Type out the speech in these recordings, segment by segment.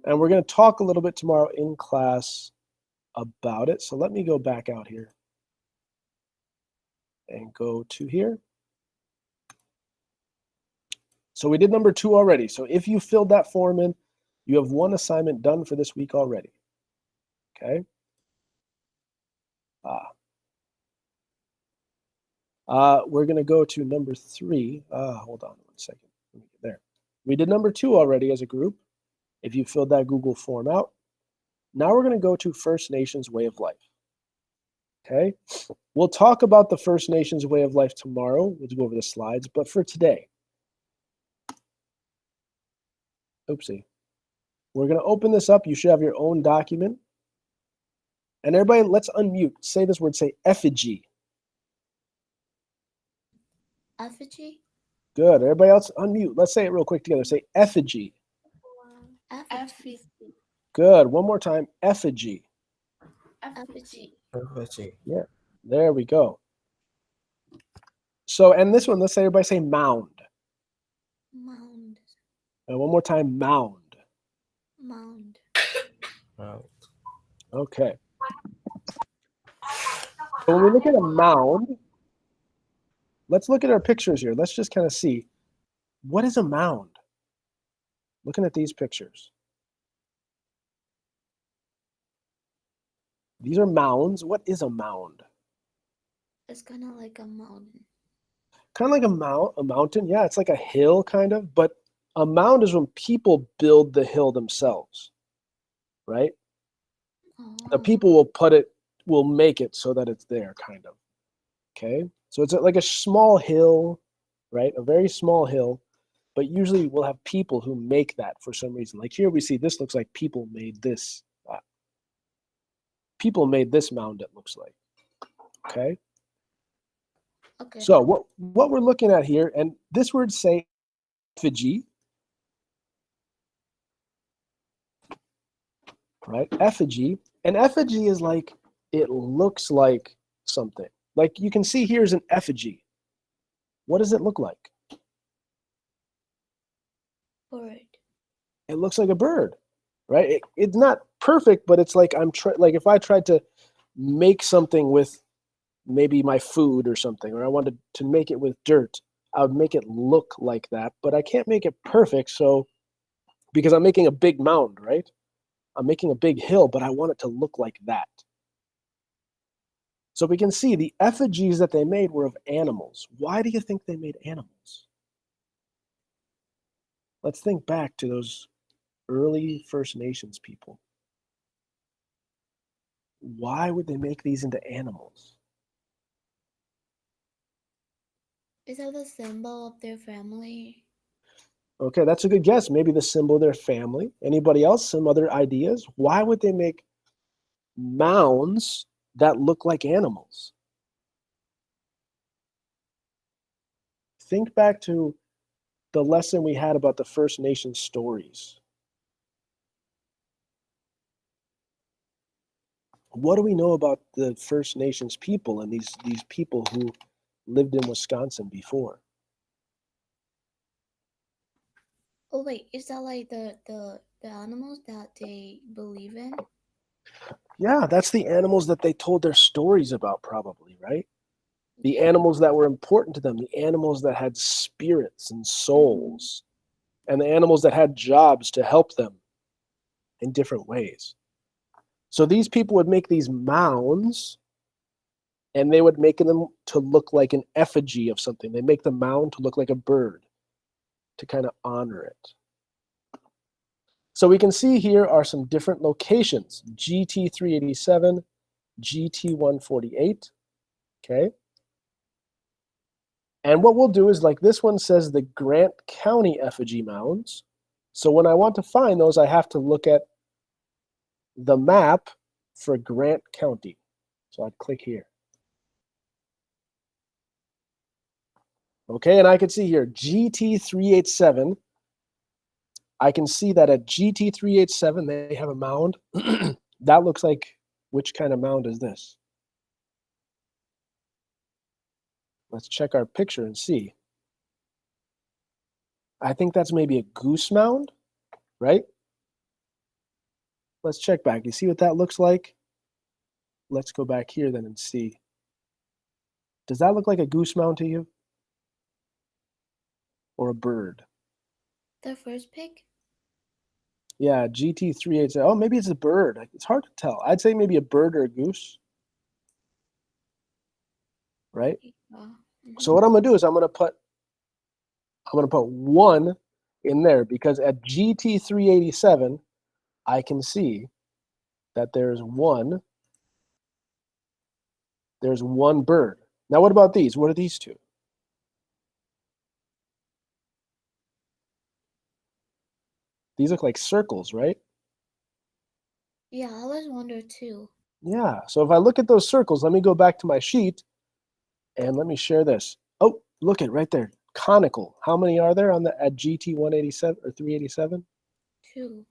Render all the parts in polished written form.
And we're going to talk a little bit tomorrow in class about it. So let me go back out here and go to here. So we did number 2 already. So if you filled that form in, you have one assignment done for this week already. Okay. We're going to go to number 3. Hold on 1 second. Let me get there. We did number 2 already as a group. If you filled that Google form out. Now we're going to go to First Nations way of life. Okay. We'll talk about the First Nations way of life tomorrow. We'll go over the slides. But for today, oopsie. We're going to open this up. You should have your own document. And everybody, let's unmute. Say this word. Say effigy. Effigy. Good. Everybody else unmute. Let's say it real quick together. Say effigy. Effigy. Good. One more time. Effigy. Effigy. Effigy. Yeah. There we go. So, and this one, let's say everybody say mound. Mound. And one more time, mound. Mound. Mound. Okay. So when we look at a mound, let's look at our pictures here. Let's just kind of see, what is a mound? Looking at these pictures. These are mounds. What is a mound? It's kind of like a mountain. Kind of like a mountain. Yeah, it's like a hill kind of, but a mound is when people build the hill themselves, right? The people will make it so that it's there kind of. Okay, so it's like a small hill, right? A very small hill, but usually we'll have people who make that for some reason. Like here we see this looks like people made this. People made this mound, it looks like. Okay. Okay. So what we're looking at here, and this word say effigy, right? Effigy. And effigy is like, it looks like something. Like you can see here's an effigy. What does it look like? Bird. It looks like a bird, right? It's not perfect, but it's like like if I tried to make something with maybe my food or something, or I wanted to make it with dirt, I would make it look like that, but I can't make it perfect. So because I'm making a big mound, right? I'm making a big hill, but I want it to look like that. So we can see the effigies that they made were of animals. Why do you think they made animals? Let's think back to those early First Nations people. Why would they make these into animals? Is that the symbol of their family? Okay, that's a good guess. Maybe the symbol of their family. Anybody else? Some other ideas? Why would they make mounds that look like animals? Think back to the lesson we had about the First Nation stories. What do we know about the First Nations people and these people who lived in Wisconsin before? Oh wait, is that like the animals that they believe in? Yeah, that's the animals that they told their stories about probably, right? The animals that were important to them, the animals that had spirits and souls, and the animals that had jobs to help them in different ways. So these people would make these mounds, and they would make them to look like an effigy of something. They make the mound to look like a bird to kind of honor it. So we can see here are some different locations: GT387, GT148. Okay. And what we'll do is, like this one says, the Grant County effigy mounds. So when I want to find those, I have to look at the map for Grant County. So I'd click here. Okay, and I can see here GT387. I can see that at GT387 they have a mound. That looks like, which kind of mound is this? Let's check our picture and see. I think that's maybe a goose mound, right? Let's check back. You see what that looks like? Let's go back here then and see. Does that look like a goose mound to you? Or a bird? The first pick? Yeah, GT387. Oh, maybe it's a bird. It's hard to tell. I'd say maybe a bird or a goose. Right? So what I'm gonna do is I'm gonna put 1 in there because at GT387, I can see that there's one bird. Now what about these? What are these two? These look like circles, right? Yeah, I always wonder too. Yeah, so if I look at those circles, let me go back to my sheet and let me share this. Oh, look at right there, conical. How many are there on at GT187 or 387? 2.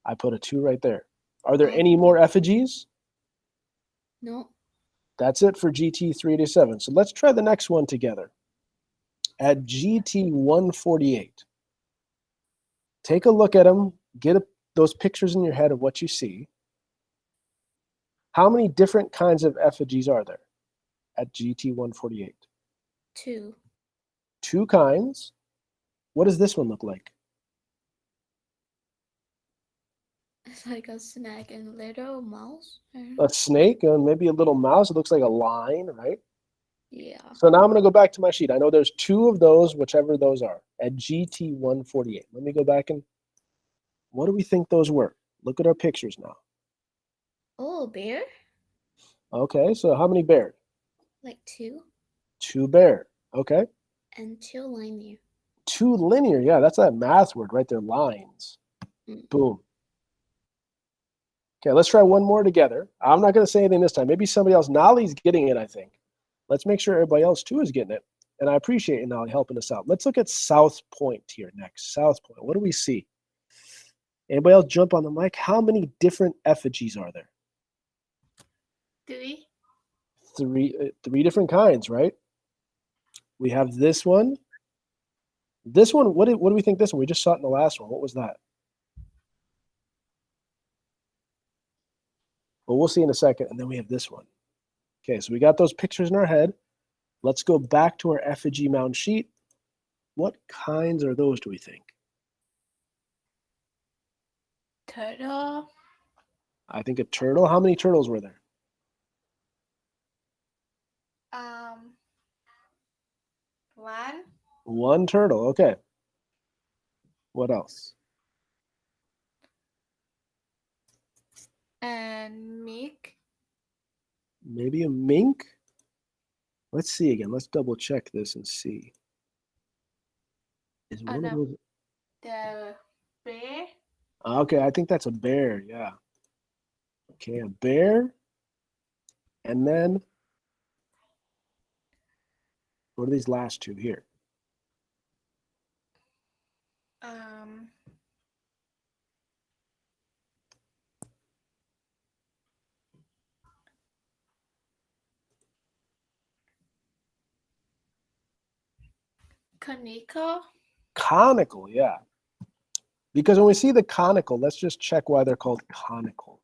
I put a 2 right there. Are there Oh. any more effigies? No. That's it for GT387. So let's try the next one together. At GT148, take a look at them, get those pictures in your head of what you see. How many different kinds of effigies are there at GT148? 2. 2 kinds. What does this one look like? It's like a snake and little mouse. A snake and maybe a little mouse. It looks like a line, right? Yeah. So now I'm going to go back to my sheet. I know there's 2 of those, whichever those are, at GT148. Let me go back and what do we think those were? Look at our pictures now. Oh, bear? Okay, so how many bears? Like 2. 2 bear. Okay. And 2 linear. 2 linear. Yeah, that's that math word right there, lines. Boom. Okay, let's try one more together. I'm not going to say anything this time. Maybe somebody else. Nolly's getting it, I think. Let's make sure everybody else too is getting it. And I appreciate you, Nolly, helping us out. Let's look at South Point here next. South Point. What do we see? Anybody else jump on the mic? How many different effigies are there? 3. 3 different kinds, right? We have this one. This one, what do we think this one? We just saw it in the last one. What was that? Well, we'll see in a second. And then we have this one. Okay, so we got those pictures in our head. Let's go back to our effigy mound sheet. What kinds are those, do we think? Turtle. I think a turtle. How many turtles were there? 1. 1 turtle. Okay. What else? And mink. Maybe a mink? Let's see again. Let's double check this and see. Is one of those... The bear. Okay, I think that's a bear. Yeah. Okay, a bear. And then what are these last 2 here? Conical. Conical, yeah. Because when we see the conical, let's just check why they're called conical.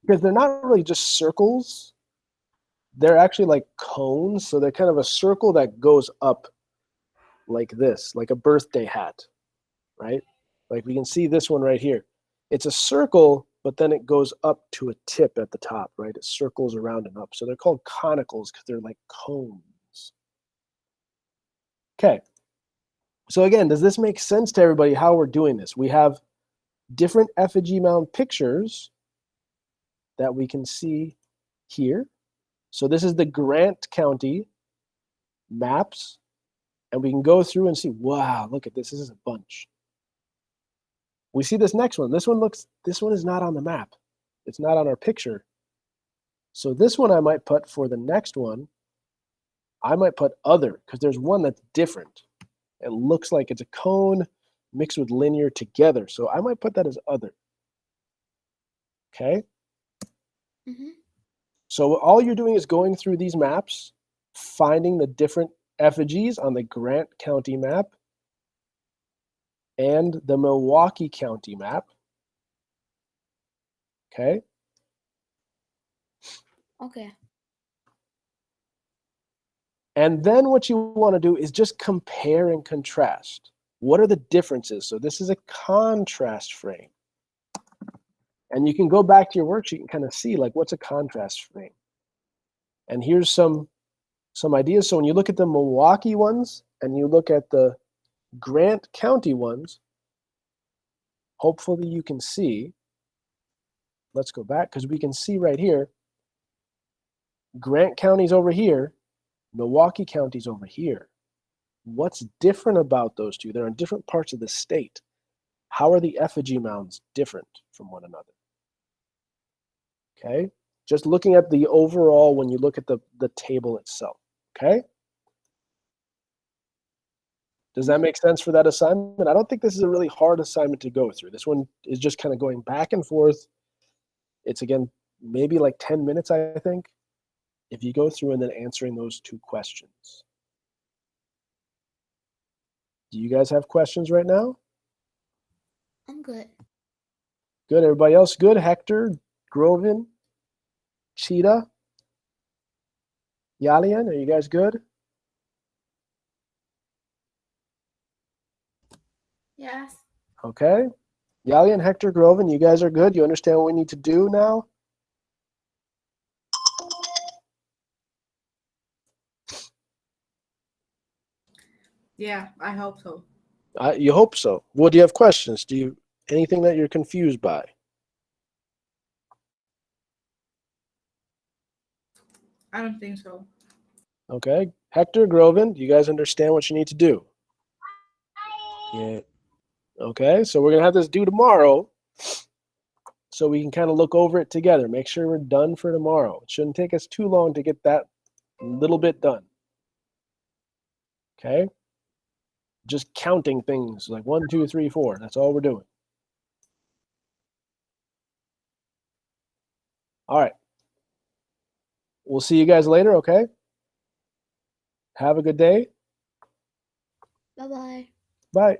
Because they're not really just circles. They're actually like cones. So they're kind of a circle that goes up like this, like a birthday hat, right? Like we can see this one right here. It's a circle, but then it goes up to a tip at the top, right? It circles around and up. So they're called conicals because they're like cones. Okay. So again, does this make sense to everybody how we're doing this? We have different effigy mound pictures that we can see here. So this is the Grant County maps. And we can go through and see, wow, look at this. This is a bunch. We see this next one. This one is not on the map. It's not on our picture. So this one I might put for the next one, I might put other, because there's one that's different. It looks like it's a cone mixed with linear together. So I might put that as other. Okay? So all you're doing is going through these maps, finding the different effigies on the Grant County map, and the Milwaukee County map. Okay. Okay. And then what you want to do is just compare and contrast. What are the differences? So this is a contrast frame. And you can go back to your worksheet and kind of see like what's a contrast frame. And here's some ideas. So when you look at the Milwaukee ones and you look at the Grant County ones, hopefully you can see. Let's go back because we can see right here. Grant County's over here. Milwaukee County's over here. What's different about those two? They're in different parts of the state. How are the effigy mounds different from one another? Okay, just looking at the overall when you look at the table itself. Okay, does that make sense for that assignment? I don't think this is a really hard assignment to go through. This one is just kind of going back and forth. It's again maybe like 10 minutes, I think, if you go through and then answering those two questions. Do you guys have questions right now? I'm good. Good. Everybody else good? Hector, Grovin, Cheetah, Yalian, are you guys good? Yes. Okay. Yalian, Hector, Grovin, you guys are good? You understand what we need to do now? Yeah, I hope so. You hope so. Well, do you have questions? Anything that you're confused by? I don't think so. Okay. Hector, Grovin, do you guys understand what you need to do? Yeah. Okay, so we're going to have this due tomorrow so we can kind of look over it together. Make sure we're done for tomorrow. It shouldn't take us too long to get that little bit done. Okay? Just counting things like 1, 2, 3, 4. That's all we're doing. All right. We'll see you guys later, okay? Have a good day. Bye bye. Bye.